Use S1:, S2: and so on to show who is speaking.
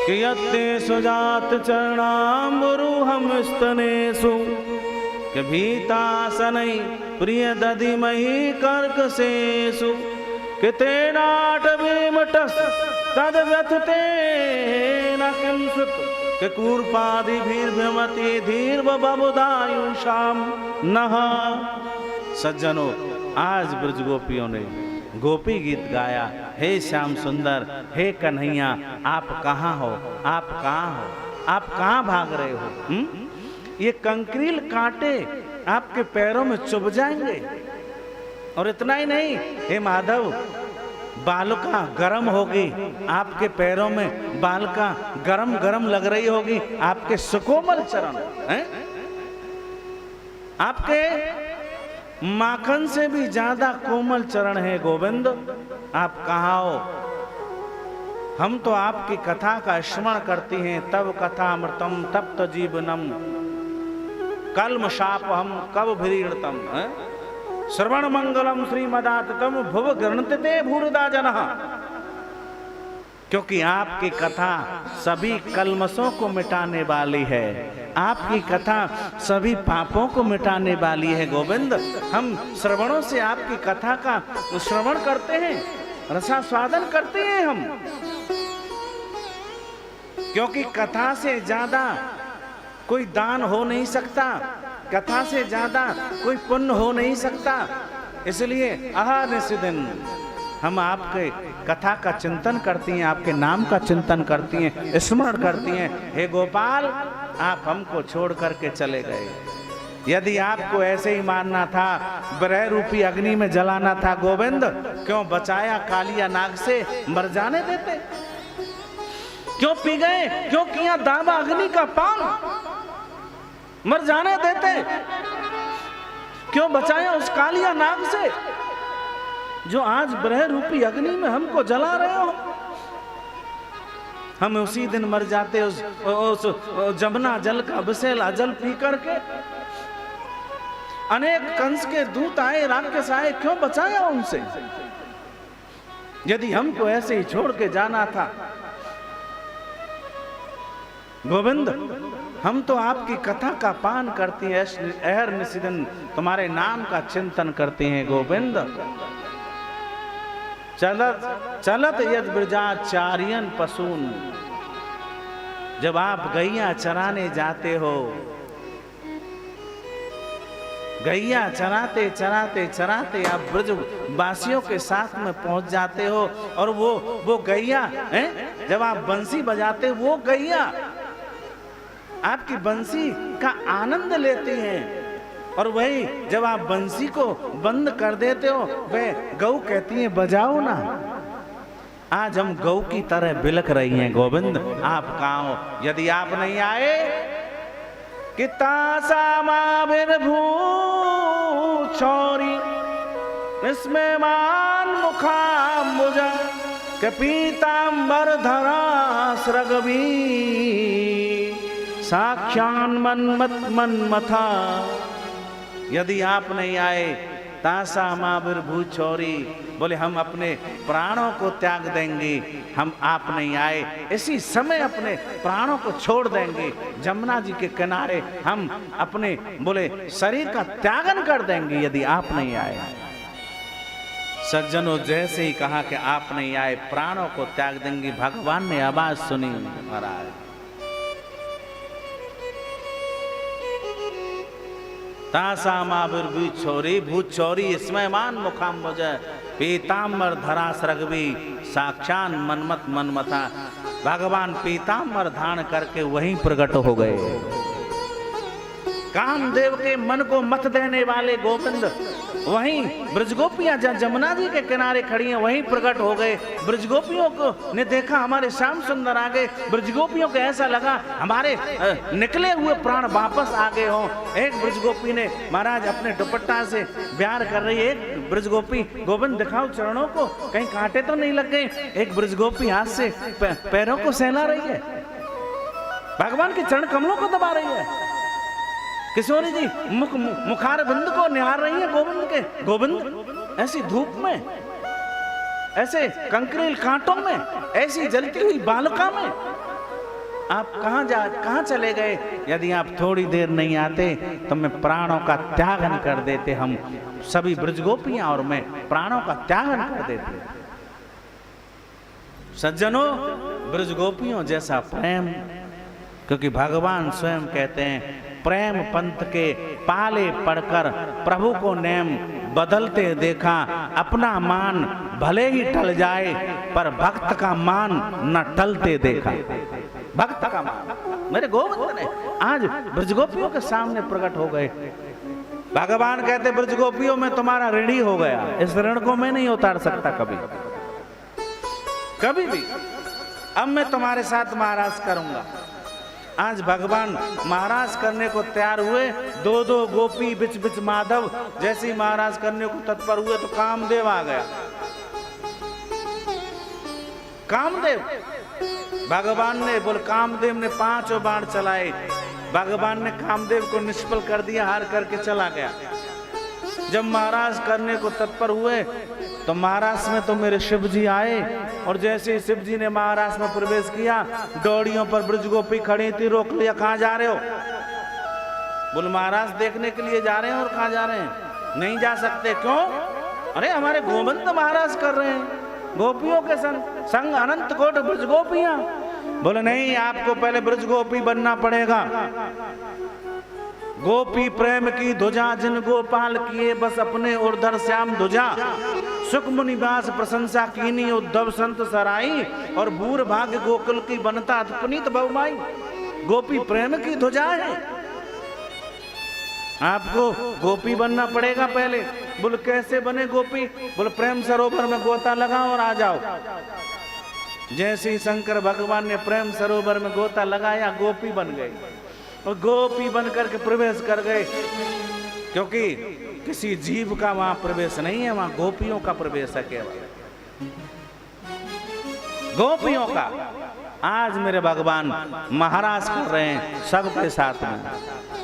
S1: कि यत्तेषु जात चरणाम्बुरुहं स्तनेषु कि भीतासनै प्रिय दधिमहि कर्कशेषु कि तेनाटवीमटस् तद्व्यथतेन किंसुत कि कूर्पादिभिर्भ्रमति धीर्बबुधायुषाम नः। सज्जनों, आज ब्रज गोपियों ने गोपी गीत गाया। हे श्याम सुंदर, हे कन्हैया, आप कहाँ हो, आप कहाँ हो, आप कहाँ भाग रहे हो? ये कंकरील कांटे आपके पैरों में चुभ जाएंगे। और इतना ही नहीं, हे माधव, बालुका गरम होगी, आपके पैरों में बालका गरम गरम लग रही होगी। आपके सुकोमल चरण हैं, आपके माखन से भी ज्यादा कोमल चरण है गोविंद। आप कहाँ हो? हम तो आपकी कथा का स्मरण करती हैं। तब कथा अमृतम तप्त जीवनम कल्म शाप हम कब भीड़तम। श्रवण मंगलम श्रीमदाततम भुव गृणते भूरिदा जनः। क्योंकि आपकी कथा सभी कलमसों को मिटाने वाली है। आपकी कथा सभी पापों को मिटाने वाली है गोविंद। हम श्रवणों से आपकी कथा का श्रवण करते हैं, रसास्वादन करते हैं हम। क्योंकि कथा से ज्यादा कोई दान हो नहीं सकता, कथा से ज्यादा कोई पुण्य हो नहीं सकता। इसलिए अहर्निशिदिन हम आपके कथा का चिंतन करती हैं, आपके नाम का चिंतन करती हैं, स्मरण करती हैं। हे गोपाल, आप हमको छोड़ करके चले गए। यदि आपको ऐसे ही मानना था, विरह रूपी अग्नि में जलाना था गोविंद, क्यों बचाया कालिया नाग से? मर जाने देते। क्यों पी गए? क्यों किया दावा अग्नि का पान? मर जाने देते। क्यों बचाया उस कालिया नाग से जो आज विरह रूपी अग्नि में हमको जला रहे हो? हम उसी दिन मर जाते उस जमुना जल का विषैला जल पी करके। अनेक कंस के दूत आए, राक्षस आए, क्यों बचाया उनसे? यदि हमको ऐसे ही छोड़ के जाना था गोविंद, हम तो आपकी कथा का पान करती हैं, अहर्निशिदिन तुम्हारे नाम का चिंतन करते हैं गोविंद। चलत चलत यद ब्रजाचार्यन पशून। जब आप गैया चराने जाते हो, गैया चराते चराते चराते आप ब्रज वासियों के साथ में पहुंच जाते हो। और वो गैया हैं, जब आप बंसी बजाते, वो गैया आपकी बंसी का आनंद लेती हैं। और वही जब आप बंसी को बंद कर देते हो, वे गौ कहती हैं बजाओ ना। आज हम गौ की तरह बिलख रही हैं गोविंद। आप कहाँ हो? यदि आप नहीं आए कि तासामाविर्भूचौरी इसमें मान मुखाम्बुज के पीतांबर धरा स्रगवी साक्षान मन्मथा। यदि आप नहीं आए, तासा माविर्भूचौरी, बोले हम अपने प्राणों को त्याग देंगे। हम आप नहीं आए, इसी समय अपने प्राणों को छोड़ देंगे। जमुना जी के किनारे हम अपने बोले शरीर का त्यागन कर देंगे यदि आप नहीं आए। सज्जनों, जैसे ही कहा कि आप नहीं आए, प्राणों को त्याग देंगे, भगवान ने आवाज सुनी महाराज। तासामाविर्भूचौरी भूचौरी इसमें मान मुखाम्बुज पीताम्बर धरा स्रगवी साक्षान मन्मथा। भगवान पीताम्बर धारण करके वहीं प्रकट हो गए। कामदेव के मन को मत देने वाले गोविंद वहीं ब्रजगोपियां जहाँ जमुना जी के किनारे खड़ी हैं वहीं प्रकट हो गए। ब्रजगोपियों को ने देखा हमारे श्याम सुंदर आ गए। ब्रजगोपियों को ऐसा लगा हमारे निकले हुए प्राण वापस आ गए हों। एक ब्रजगोपी ने महाराज अपने दुपट्टा से प्यार कर रही है। एक ब्रजगोपी गोविंद दिखाओ चरणों को कहीं कांटे तो नहीं लग गए। एक ब्रजगोपी हाथ से पैरों को सहला रही है, भगवान के चरण कमलों को दबा रही है। किशोरी जी मुखार बिंद को निहार रही है गोविंद के। गोविंद ऐसी धूप में, ऐसे कंकरील कांटों में, ऐसी जलती हुई बालुका में आप कहाँ चले गए? यदि आप थोड़ी देर नहीं आते तो मैं प्राणों का त्यागन कर देते। हम सभी ब्रजगोपियां और मैं प्राणों का त्यागन कर देते। सज्जनों, ब्रजगोपियों जैसा प्रेम, क्योंकि भगवान स्वयं कहते हैं प्रेम पंथ के पाले पड़कर प्रभु को नेम बदलते देखा। अपना मान भले ही टल जाए पर भक्त का मान न टलते देखा। भक्त का मान मेरे गोविंद ने आज ब्रजगोपियों के सामने प्रकट हो गए। भगवान कहते ब्रजगोपियों में तुम्हारा ऋण ही हो गया, इस ऋण को मैं नहीं उतार सकता कभी कभी भी। अब मैं तुम्हारे साथ महाराज करूंगा। आज भगवान महाराज करने को तैयार हुए। दो दो गोपी बिच बिच माधव जैसे ही महाराज करने को तत्पर हुए तो कामदेव आ गया। कामदेव, भगवान ने कामदेव ने 5 बाण चलाए। भगवान ने कामदेव को निष्फल कर दिया, हार करके चला गया। जब महाराज करने को तत्पर हुए तो महाराज में तो मेरे शिव जी आए, और जैसे ही शिव जी ने महाराज में प्रवेश किया, डोरियों पर ब्रजगोपी खड़ी थी, रोक लिया। कहाँ जा रहे हो? बोल महाराज देखने के लिए जा रहे हैं। और कहाँ जा रहे हैं? नहीं जा सकते। क्यों? अरे हमारे गोविंद महाराज कर रहे हैं गोपियों के संग अनंत कोट ब्रजगोपियां। बोले नहीं, आपको पहले ब्रजगोपी बनना पड़ेगा। गोपी प्रेम की ध्वजा जिन गोपाल किए, बस अपने उर्धर श्याम ध्वजा। सुख मुनिवास प्रशंसा कीनी, उद्धव संत सराई, और बूर भाग्य गोकुल की बनता पुनीत बहुमाई। गोपी प्रेम की ध्वजा है, आपको गोपी बनना पड़ेगा पहले। बोल कैसे बने गोपी? बोल प्रेम सरोवर में गोता लगाओ और आ जाओ। जैसे ही शंकर भगवान ने प्रेम सरोवर में गोता लगाया, गोपी बन गई। और गोपी बन करके प्रवेश कर गए, क्योंकि किसी जीव का वहां प्रवेश नहीं है, वहां गोपियों का प्रवेश है केवल गोपियों का। आज मेरे भगवान महाराज कर रहे हैं सबके साथ में।